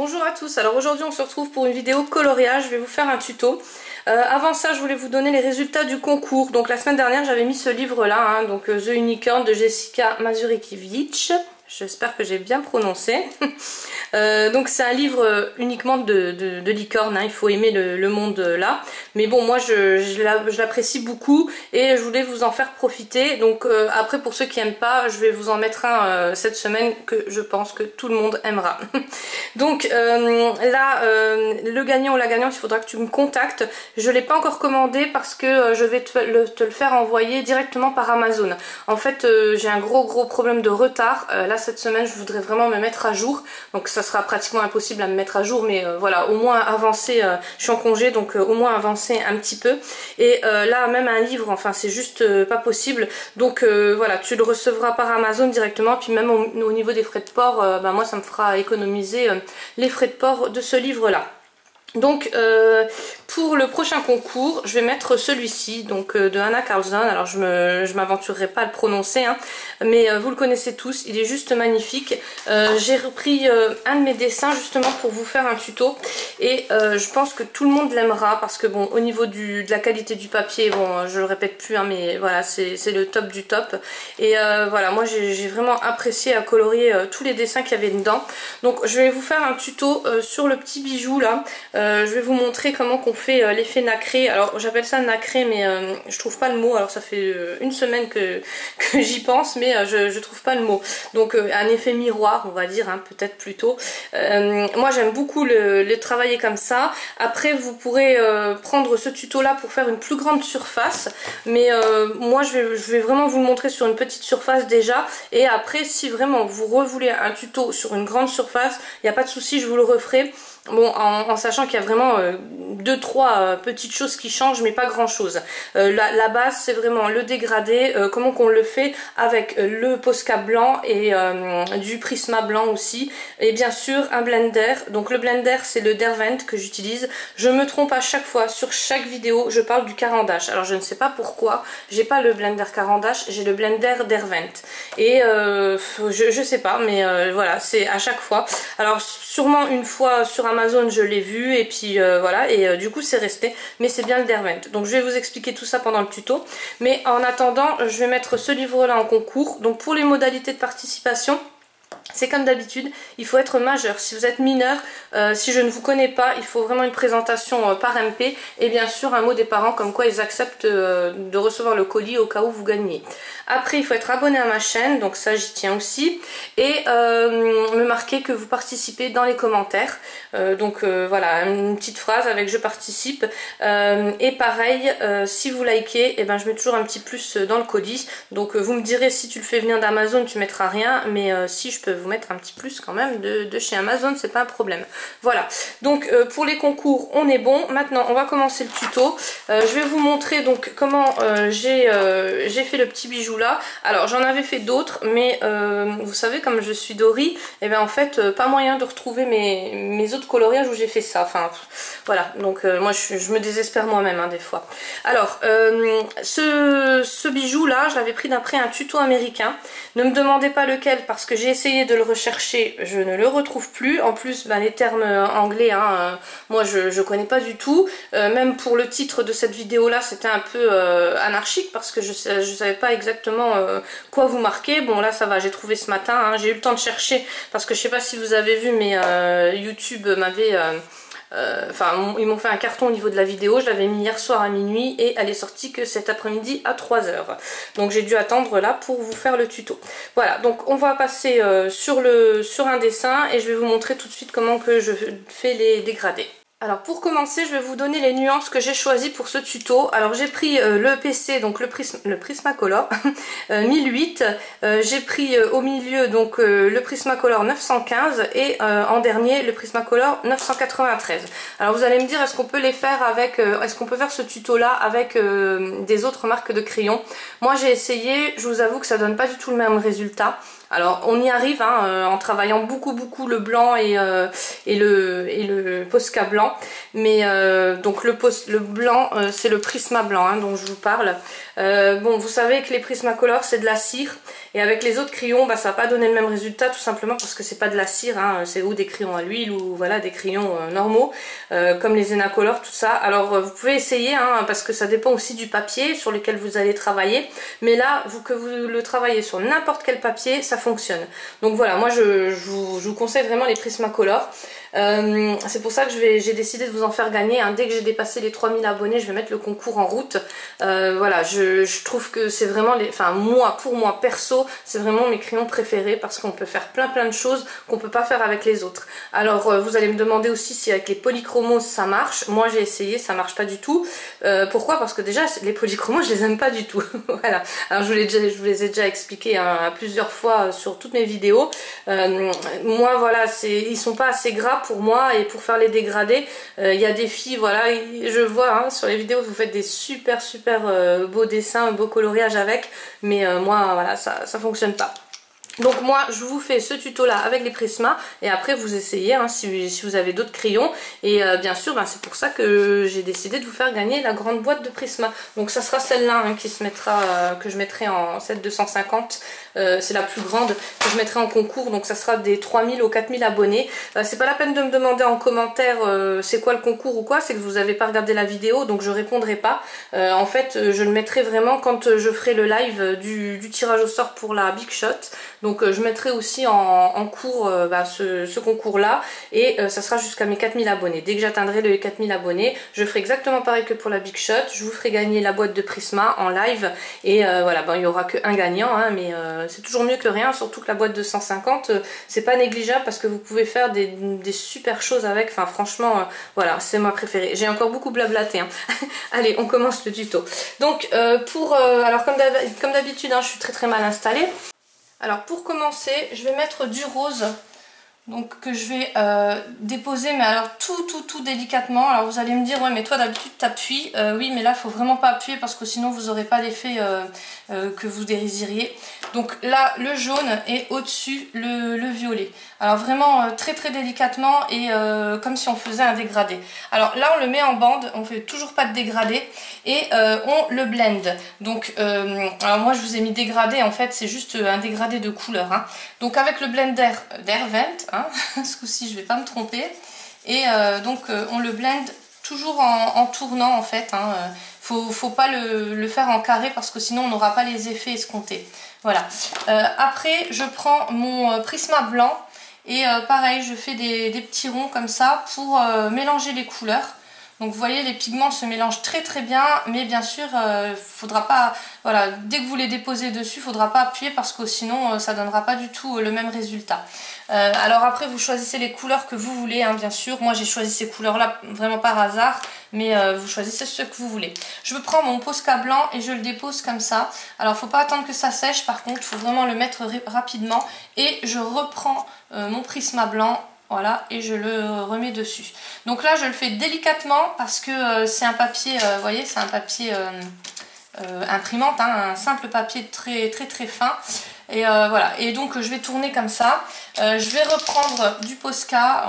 Bonjour à tous, alors aujourd'hui on se retrouve pour une vidéo coloriage, je vais vous faire un tuto. Avant ça je voulais vous donner les résultats du concours. Donc la semaine dernière j'avais mis ce livre là, donc The Unicorn de Jessica Mazurkiewicz. J'espère que j'ai bien prononcé. Donc c'est un livre uniquement de licorne, il faut aimer le monde là. Mais bon, moi je l'apprécie beaucoup et je voulais vous en faire profiter. Donc après, pour ceux qui n'aiment pas, je vais vous en mettre un cette semaine que je pense que tout le monde aimera. Donc là, le gagnant ou la gagnante, il faudra que tu me contactes. Je ne l'ai pas encore commandé parce que je vais te le faire envoyer directement par Amazon. En fait, j'ai un gros problème de retard. Là, cette semaine, je voudrais vraiment me mettre à jour. Donc ça sera pratiquement impossible à me mettre à jour, mais voilà, au moins avancer. Je suis en congé, donc au moins avancer un petit peu. Et là, même un livre, enfin, c'est juste pas possible. Donc voilà, tu le recevras par Amazon directement. Puis même au niveau des frais de port, moi, ça me fera économiser les frais de port de ce livre-là. Donc pour le prochain concours, je vais mettre celui-ci, donc de Hanna Karlzon. Alors je m'aventurerai pas à le prononcer, mais vous le connaissez tous, il est juste magnifique. J'ai repris un de mes dessins justement pour vous faire un tuto et je pense que tout le monde l'aimera parce que bon, au niveau de la qualité du papier, bon, je le répète plus, mais voilà, c'est le top du top. Et voilà, moi j'ai vraiment apprécié à colorier tous les dessins qu'il y avait dedans. Donc je vais vous faire un tuto sur le petit bijou là. Je vais vous montrer comment qu'on fait l'effet nacré. Alors j'appelle ça nacré, mais je trouve pas le mot. Alors ça fait une semaine que j'y pense, mais je trouve pas le mot. Donc un effet miroir, on va dire, peut-être plutôt. Moi j'aime beaucoup le travailler comme ça. Après vous pourrez prendre ce tuto là pour faire une plus grande surface, mais moi je vais vraiment vous le montrer sur une petite surface déjà. Et après, si vraiment vous revoulez un tuto sur une grande surface, il n'y a pas de souci, je vous le referai. Bon, en sachant qu'il y a vraiment 2-3 petites choses qui changent, mais pas grand chose. La base, c'est vraiment le dégradé, comment qu'on le fait avec le Posca blanc et du Prisma blanc aussi. Et bien sûr, un blender. Donc le blender, c'est le Derwent que j'utilise. Je me trompe à chaque fois, sur chaque vidéo, je parle du Caran d'Ache. Alors je ne sais pas pourquoi, j'ai pas le blender Caran d'Ache, j'ai le blender Derwent. Et je sais pas, mais voilà, c'est à chaque fois. Alors sûrement une fois sur Amazon je l'ai vu et puis voilà, et du coup c'est resté, mais c'est bien le Derwent. Donc je vais vous expliquer tout ça pendant le tuto, mais en attendant je vais mettre ce livre là en concours. Donc pour les modalités de participation, c'est comme d'habitude, il faut être majeur. Si vous êtes mineur, si je ne vous connais pas, il faut vraiment une présentation par MP et bien sûr un mot des parents comme quoi ils acceptent de recevoir le colis au cas où vous gagnez. Après, il faut être abonné à ma chaîne, donc ça j'y tiens aussi, et me marquer que vous participez dans les commentaires. Voilà, une petite phrase avec je participe. Et pareil, si vous likez, je mets toujours un petit plus dans le colis. Donc vous me direz, si tu le fais venir d'Amazon, tu mettras rien, mais si je peux vous mettre un petit plus quand même de chez Amazon, c'est pas un problème. Voilà, donc pour les concours on est bon. Maintenant on va commencer le tuto. Je vais vous montrer donc comment j'ai fait le petit bijou là. Alors j'en avais fait d'autres, mais vous savez, comme je suis Dory, et bien en fait pas moyen de retrouver mes autres coloriages où j'ai fait ça. Enfin voilà, donc moi je me désespère moi-même des fois. Alors ce bijou là, je l'avais pris d'après un tuto américain. Ne me demandez pas lequel parce que j'ai essayé de le rechercher, je ne le retrouve plus. En plus les termes anglais, moi je connais pas du tout. Même pour le titre de cette vidéo là, c'était un peu anarchique parce que je savais pas exactement quoi vous marquer. Bon là ça va, j'ai trouvé ce matin, j'ai eu le temps de chercher parce que je sais pas si vous avez vu, mais YouTube m'avait ils m'ont fait un carton au niveau de la vidéo. Je l'avais mis hier soir à minuit et elle est sortie que cet après-midi à 3 h. Donc j'ai dû attendre là pour vous faire le tuto. Voilà, donc on va passer sur un dessin et je vais vous montrer tout de suite comment que je fais les dégradés. Alors pour commencer, je vais vous donner les nuances que j'ai choisies pour ce tuto. Alors j'ai pris le PC, donc le Prismacolor 1008. J'ai pris au milieu donc le Prismacolor 915 et en dernier le Prismacolor 993. Alors vous allez me dire, est-ce qu'on peut les faire avec, est-ce qu'on peut faire ce tuto là avec des autres marques de crayons? Moi j'ai essayé, je vous avoue que ça donne pas du tout le même résultat. Alors on y arrive en travaillant beaucoup le blanc et le Posca blanc, mais donc le blanc c'est le Prisma blanc dont je vous parle. Bon, vous savez que les Prismacolor c'est de la cire Et avec les autres crayons, bah, ça va pas donner le même résultat, tout simplement parce que c'est pas de la cire, hein, c'est ou des crayons à l'huile ou voilà des crayons normaux, comme les Enacolor, tout ça. Alors vous pouvez essayer, hein, parce que ça dépend aussi du papier sur lequel vous allez travailler. Mais là, que vous le travaillez sur n'importe quel papier, ça fonctionne. Donc voilà, moi je vous conseille vraiment les Prismacolor. C'est pour ça que j'ai décidé de vous en faire gagner, hein. Dès que j'ai dépassé les 3000 abonnés, je vais mettre le concours en route. Voilà, je trouve que c'est vraiment pour moi perso, c'est vraiment mes crayons préférés parce qu'on peut faire plein de choses qu'on peut pas faire avec les autres. Alors vous allez me demander aussi si avec les polychromos ça marche. Moi j'ai essayé, ça marche pas du tout. Pourquoi? Parce que déjà les polychromos je les aime pas du tout. Voilà. Alors je vous les ai déjà expliqué, hein, à plusieurs fois sur toutes mes vidéos. Moi voilà, ils sont pas assez gras pour moi et pour faire les dégradés. Il y a des filles, voilà, je vois, hein, sur les vidéos vous faites des super beaux dessins, beaux coloriages avec, mais moi voilà, ça fonctionne pas. Donc moi je vous fais ce tuto là avec les Prisma et après vous essayez, hein, si vous avez d'autres crayons. Et bien sûr c'est pour ça que j'ai décidé de vous faire gagner la grande boîte de Prisma. Donc ça sera celle-là, hein, que je mettrai en cette 250, c'est la plus grande que je mettrai en concours. Donc ça sera des 3000 aux 4000 abonnés. C'est pas la peine de me demander en commentaire c'est quoi le concours ou quoi, c'est que vous n'avez pas regardé la vidéo donc je répondrai pas. En fait je le mettrai vraiment quand je ferai le live du tirage au sort pour la Big Shot. Donc je mettrai aussi en cours ce concours là et ça sera jusqu'à mes 4000 abonnés. Dès que j'atteindrai les 4000 abonnés, je ferai exactement pareil que pour la Big Shot. Je vous ferai gagner la boîte de Prisma en live et voilà, il n'y aura qu'un gagnant, hein, mais c'est toujours mieux que rien, surtout que la boîte de 150 c'est pas négligeable parce que vous pouvez faire des super choses avec. Enfin franchement voilà, c'est ma préférée. J'ai encore beaucoup blablaté, hein. Allez, on commence le tuto. Donc alors comme d'habitude, hein, je suis très mal installée. Alors pour commencer, je vais mettre du rose, donc que je vais déposer, mais alors tout délicatement. Alors vous allez me dire, ouais mais toi d'habitude t'appuies, oui mais là il faut vraiment pas appuyer parce que sinon vous n'aurez pas l'effet que vous désiriez. Donc là le jaune est au-dessus le violet. Alors vraiment très délicatement et comme si on faisait un dégradé. Alors là on le met en bande, on fait toujours pas de dégradé et on le blend. Donc alors moi je vous ai mis dégradé, en fait c'est juste un dégradé de couleur, hein. Donc avec le blender d'Hervent, hein, ce coup-ci je vais pas me tromper, et donc on le blend toujours en tournant en fait, hein. Faut pas le faire en carré parce que sinon on n'aura pas les effets escomptés. Voilà. Après je prends mon Prisma blanc et pareil je fais des petits ronds comme ça pour mélanger les couleurs. Donc vous voyez, les pigments se mélangent très bien, mais bien sûr faudra pas, voilà, dès que vous les déposez dessus, faudra pas appuyer parce que sinon ça donnera pas du tout le même résultat. Alors après vous choisissez les couleurs que vous voulez, hein, bien sûr. Moi j'ai choisi ces couleurs là vraiment par hasard, mais vous choisissez ce que vous voulez. Je prends mon Posca blanc et je le dépose comme ça. Alors faut pas attendre que ça sèche, par contre il faut vraiment le mettre rapidement. Et je reprends mon Prisma blanc. Voilà, et je le remets dessus. Donc là, je le fais délicatement parce que c'est un papier, vous voyez, c'est un papier imprimante, hein, un simple papier très fin. Et voilà, et donc je vais tourner comme ça. Je vais reprendre du Posca,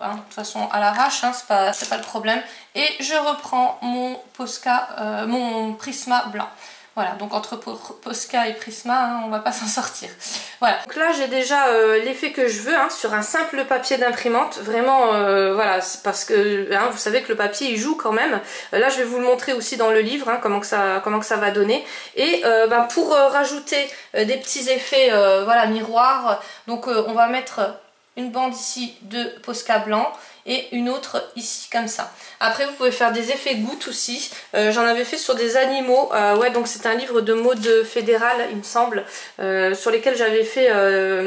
hein, de toute façon à l'arrache, hein, c'est pas le problème. Et je reprends mon Posca, mon Prisma blanc. Voilà, donc entre Posca et Prisma, hein, on va pas s'en sortir. Voilà. Donc là j'ai déjà l'effet que je veux, hein, sur un simple papier d'imprimante. Vraiment, voilà, c'est parce que hein, vous savez que le papier il joue quand même. Là je vais vous le montrer aussi dans le livre, hein, comment que ça va donner. Et pour rajouter des petits effets voilà, miroirs, donc on va mettre une bande ici de Posca blanc et une autre ici comme ça. Après vous pouvez faire des effets gouttes aussi. J'en avais fait sur des animaux, ouais, donc c'est un livre de mode fédéral il me semble, sur lesquels j'avais fait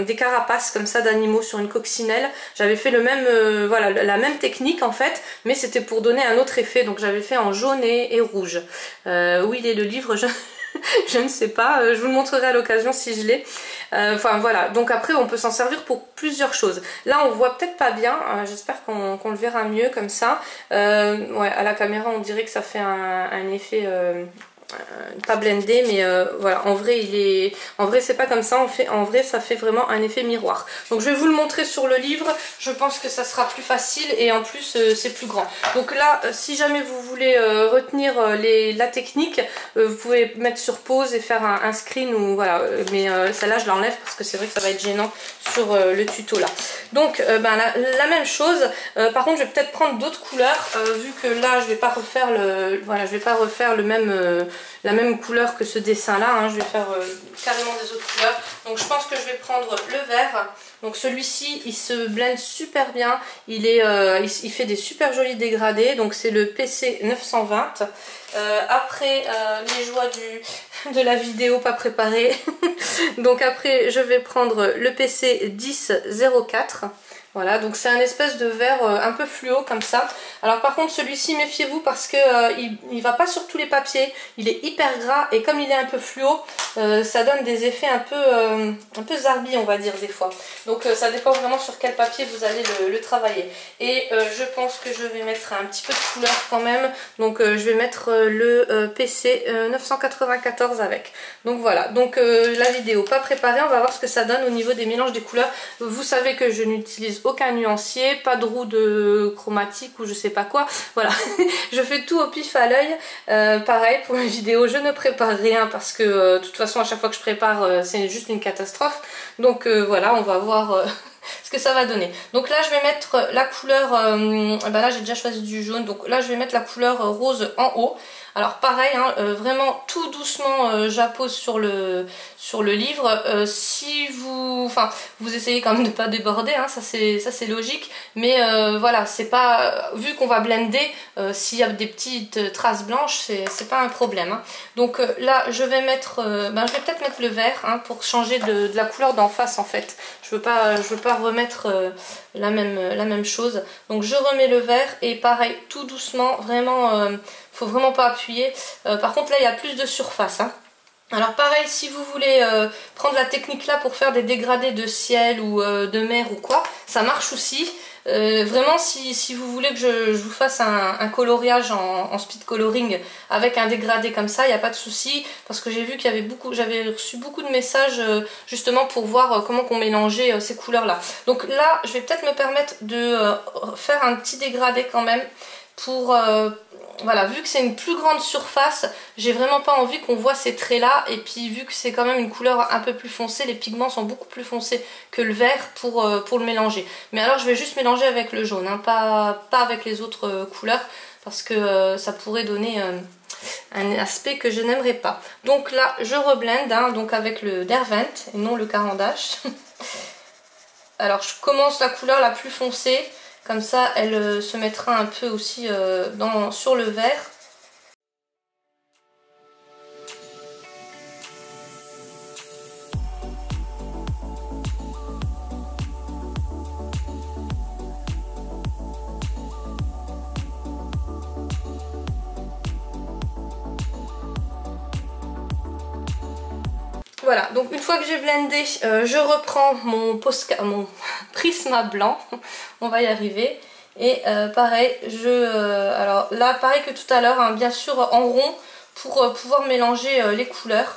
des carapaces comme ça d'animaux sur une coccinelle. J'avais fait le même, voilà, la même technique en fait, mais c'était pour donner un autre effet. Donc j'avais fait en jaune et rouge. Où il est le livre, je ne sais pas, je vous le montrerai à l'occasion si je l'ai. Enfin voilà, donc après on peut s'en servir pour plusieurs choses. Là on voit peut-être pas bien, j'espère qu'on le verra mieux comme ça. Ouais, à la caméra on dirait que ça fait un effet pas blendé, mais voilà, en vrai c'est pas comme ça, en vrai ça fait vraiment un effet miroir. Donc je vais vous le montrer sur le livre, je pense que ça sera plus facile et en plus c'est plus grand. Donc là, si jamais vous voulez retenir la technique, vous pouvez mettre sur pause et faire un screen ou voilà, mais celle-là je l'enlève parce que c'est vrai que ça va être gênant sur le tuto là. Donc la même chose, par contre je vais peut-être prendre d'autres couleurs vu que là je vais pas refaire la même couleur que ce dessin là, hein. Je vais faire carrément des autres couleurs. Donc je pense que je vais prendre le vert. Donc celui-ci il se blende super bien, il fait des super jolis dégradés, donc c'est le PC 920. Après les joies de la vidéo pas préparée, donc après je vais prendre le PC 1004. Voilà, donc c'est un espèce de vert un peu fluo comme ça. Alors par contre celui-ci, méfiez-vous parce que il va pas sur tous les papiers, il est hyper gras et comme il est un peu fluo, ça donne des effets un peu zarbi on va dire des fois. Donc ça dépend vraiment sur quel papier vous allez le travailler. Et je pense que je vais mettre un petit peu de couleur quand même, donc je vais mettre le PC 994 avec. Donc voilà, donc la vidéo pas préparée, on va voir ce que ça donne au niveau des mélanges des couleurs. Vous savez que je n'utilise aucun nuancier, pas de roue de chromatique ou je sais pas quoi, voilà. Je fais tout au pif à l'œil. Pareil pour mes vidéos, je ne prépare rien parce que de toute façon à chaque fois que je prépare c'est juste une catastrophe. Donc voilà, on va voir ce que ça va donner. Donc là je vais mettre la couleur, là j'ai déjà choisi du jaune, donc là je vais mettre la couleur rose en haut. Alors pareil, hein, vraiment tout doucement j'appose sur le livre. Si vous essayez quand même de ne pas déborder, hein, ça c'est logique, mais voilà, c'est pas, vu qu'on va blender, s'il y a des petites traces blanches, c'est pas un problème, hein. Donc là je vais mettre, je vais peut-être mettre le vert, hein, pour changer de la couleur d'en face en fait. Je veux pas remettre la même chose. Donc je remets le vert et pareil, tout doucement, vraiment, faut vraiment pas appuyer. Par contre là il y a plus de surface, hein. Alors pareil, si vous voulez prendre la technique là pour faire des dégradés de ciel ou de mer ou quoi, ça marche aussi. Vraiment si vous voulez que je vous fasse un coloriage en speed coloring avec un dégradé comme ça, il n'y a pas de souci, parce que j'ai vu qu'il y avait j'avais reçu beaucoup de messages justement pour voir comment qu'on mélangeait ces couleurs là. Donc là je vais peut-être me permettre de faire un petit dégradé quand même pour voilà, vu que c'est une plus grande surface, j'ai vraiment pas envie qu'on voit ces traits là, et puis vu que c'est quand même une couleur un peu plus foncée, les pigments sont beaucoup plus foncés que le vert pour le mélanger. Mais alors je vais juste mélanger avec le jaune, hein, pas avec les autres couleurs, parce que ça pourrait donner un aspect que je n'aimerais pas. Donc là je reblende, hein, donc avec le Derwent et non le Caran d'Ache. Alors je commence la couleur la plus foncée. Comme ça, elle se mettra un peu aussi sur le vert. Voilà, donc une fois que j'ai blendé, je reprends mon Prisma blanc, on va y arriver. Et pareil, alors là, pareil que tout à l'heure, hein, bien sûr en rond, pour pouvoir mélanger les couleurs.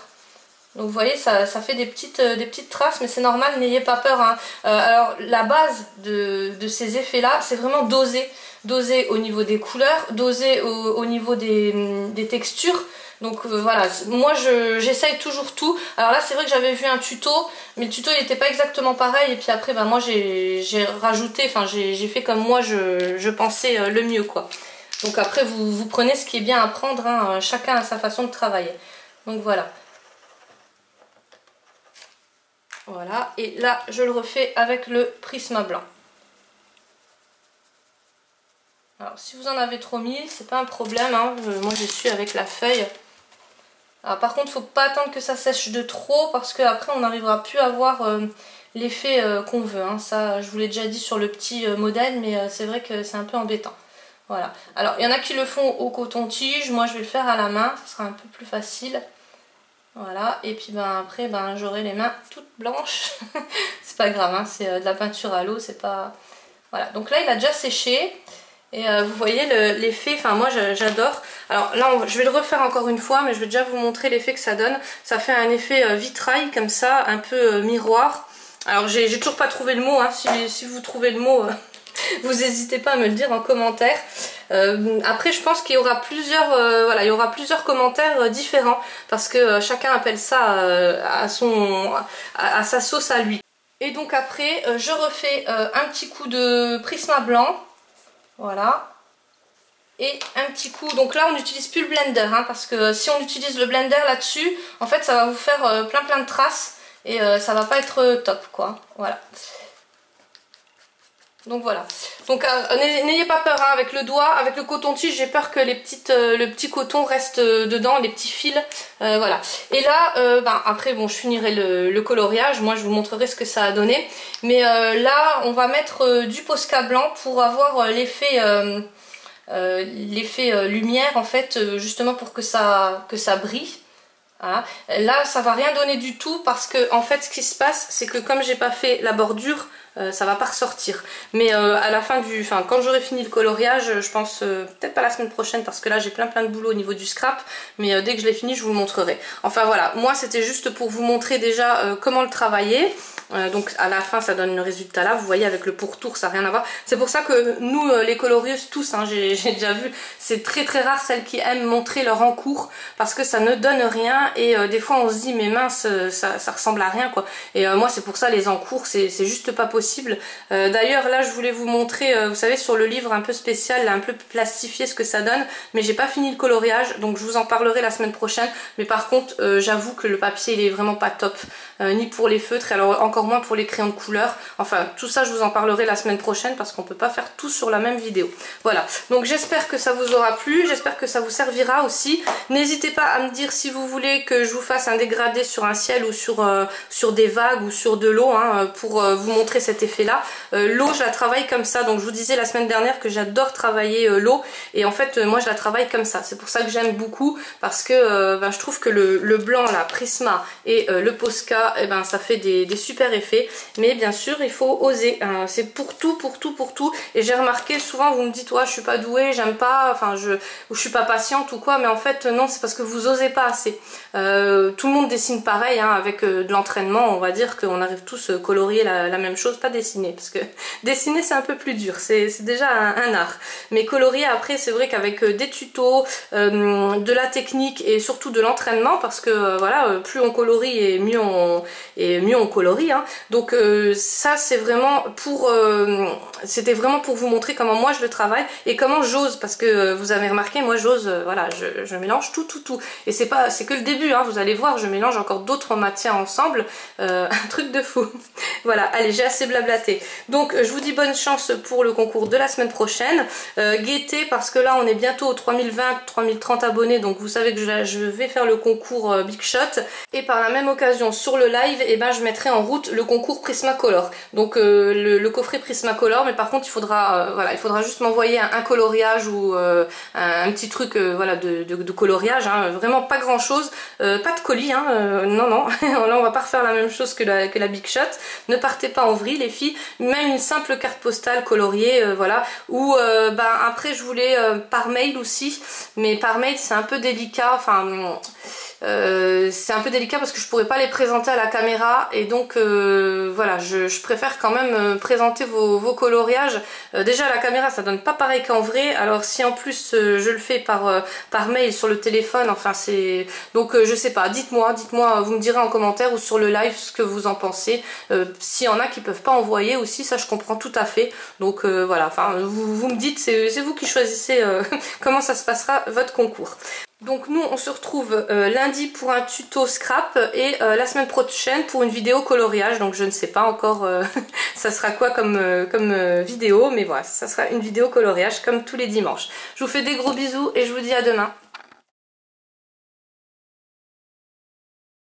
Donc vous voyez, ça fait des petites traces, mais c'est normal, n'ayez pas peur, hein. Alors la base de ces effets-là, c'est vraiment doser au niveau des couleurs, doser au niveau des textures. Donc voilà, moi j'essaye toujours tout. Alors là c'est vrai que j'avais vu un tuto, mais le tuto il n'était pas exactement pareil. Et puis après moi j'ai rajouté, j'ai fait comme moi je pensais le mieux quoi. Donc après vous prenez ce qui est bien à prendre, hein, chacun a sa façon de travailler. Donc voilà. Voilà, et là je le refais avec le Prisma blanc. Alors si vous en avez trop mis, c'est pas un problème, hein. Moi je suis avec la feuille. Alors, par contre, il ne faut pas attendre que ça sèche de trop parce qu'après on n'arrivera plus à voir l'effet qu'on veut, hein. Ça, je vous l'ai déjà dit sur le petit modèle, mais c'est vrai que c'est un peu embêtant. Voilà. Alors, il y en a qui le font au coton-tige, moi je vais le faire à la main, ce sera un peu plus facile. Voilà, et puis après j'aurai les mains toutes blanches. C'est pas grave, hein, c'est de la peinture à l'eau, c'est pas... Voilà, donc là il a déjà séché. Et vous voyez l'effet, enfin moi j'adore. Alors là je vais le refaire encore une fois, mais je vais déjà vous montrer l'effet que ça donne. Ça fait un effet vitrail comme ça, un peu miroir. Alors j'ai toujours pas trouvé le mot, hein. Si vous trouvez le mot, vous n'hésitez pas à me le dire en commentaire. Après je pense qu'il y aura plusieurs, voilà, il y aura plusieurs commentaires différents, parce que chacun appelle ça à sa sauce à lui. Et donc après je refais un petit coup de Prisma blanc. Voilà. Et un petit coup, donc là on n'utilise plus le blender, hein, parce que si on utilise le blender là-dessus, en fait ça va vous faire plein de traces et ça va pas être top quoi. Voilà. Donc voilà. Donc n'ayez pas peur, hein, avec le doigt, avec le coton-tige, j'ai peur que le petit coton reste dedans, les petits fils. Voilà. Et là, après bon, je finirai le coloriage, moi je vous montrerai ce que ça a donné. Mais là, on va mettre du Posca blanc pour avoir l'effet lumière en fait, justement pour que ça brille. Voilà. Là ça va rien donner du tout, parce que en fait ce qui se passe c'est que comme j'ai pas fait la bordure, ça va pas ressortir. Mais à la fin quand j'aurai fini le coloriage, je pense peut-être pas la semaine prochaine, parce que là j'ai plein de boulot au niveau du scrap, mais dès que je l'ai fini je vous le montrerai. Enfin voilà, moi c'était juste pour vous montrer déjà comment le travailler. Donc à la fin ça donne le résultat là, vous voyez avec le pourtour ça n'a rien à voir. C'est pour ça que nous les colorieuses tous, hein, j'ai déjà vu, c'est très rare celles qui aiment montrer leur encours, parce que ça ne donne rien et des fois on se dit mais mince ça ressemble à rien quoi. Et moi c'est pour ça les encours c'est juste pas possible. D'ailleurs là je voulais vous montrer, vous savez sur le livre un peu spécial, là, un peu plastifié ce que ça donne, mais j'ai pas fini le coloriage donc je vous en parlerai la semaine prochaine. Mais par contre j'avoue que le papier il est vraiment pas top, ni pour les feutres, alors encore moins pour les crayons de couleur. Enfin tout ça je vous en parlerai la semaine prochaine, parce qu'on peut pas faire tout sur la même vidéo. Voilà, donc j'espère que ça vous aura plu, j'espère que ça vous servira aussi. N'hésitez pas à me dire si vous voulez que je vous fasse un dégradé sur un ciel ou sur des vagues ou sur de l'eau, hein, pour vous montrer cet effet là. L'eau je la travaille comme ça, donc je vous disais la semaine dernière que j'adore travailler l'eau, et en fait moi je la travaille comme ça. C'est pour ça que j'aime beaucoup, parce que je trouve que le blanc là, Prisma, et le Posca, ça fait des super effets. Mais bien sûr il faut oser, hein. C'est pour tout. Et j'ai remarqué souvent vous me dites ouais je suis pas douée, j'aime pas, enfin je suis pas patiente ou quoi, mais en fait non, c'est parce que vous osez pas assez. Tout le monde dessine pareil, hein, avec de l'entraînement on va dire qu'on arrive tous à colorier la même chose, pas dessiner, parce que dessiner c'est un peu plus dur, c'est déjà un art. Mais colorier après c'est vrai qu'avec des tutos, de la technique et surtout de l'entraînement, parce que voilà, plus on colorie et mieux on colorie, hein. Donc ça c'est vraiment c'était vraiment pour vous montrer comment moi je le travaille et comment j'ose, parce que vous avez remarqué moi j'ose, voilà, je mélange tout. Et c'est que le début, hein, vous allez voir, je mélange encore d'autres matières ensemble, un truc de fou. Voilà, allez, j'ai assez blablaté. Donc je vous dis bonne chance pour le concours de la semaine prochaine. Guettez, parce que là on est bientôt aux 3030 abonnés, donc vous savez que je vais faire le concours Big Shot, et par la même occasion sur le live, je mettrai en route le concours Prismacolor. Donc le coffret Prismacolor, mais par contre il faudra voilà, il faudra juste m'envoyer un coloriage ou un petit truc voilà, de coloriage, hein, vraiment pas grand chose, pas de colis, hein, non là on va pas refaire la même chose que la Big Shot. Ne partez pas en vrille les filles, même une simple carte postale coloriée, voilà. Ou après je voulais par mail aussi, mais par mail c'est un peu délicat, enfin c'est un peu délicat parce que je pourrais pas les présenter à la caméra, et donc voilà, je préfère quand même présenter vos coloriages. Déjà à la caméra ça donne pas pareil qu'en vrai, alors si en plus je le fais par mail sur le téléphone, enfin c'est... Donc je sais pas, dites-moi, vous me direz en commentaire ou sur le live ce que vous en pensez. S'il y en a qui peuvent pas envoyer aussi, ça je comprends tout à fait. Donc voilà, enfin vous me dites, c'est vous qui choisissez comment ça se passera votre concours. Donc nous on se retrouve lundi pour un tuto scrap, et la semaine prochaine pour une vidéo coloriage. Donc je ne sais pas encore ça sera quoi comme vidéo, mais voilà, ça sera une vidéo coloriage comme tous les dimanches. Je vous fais des gros bisous et je vous dis à demain.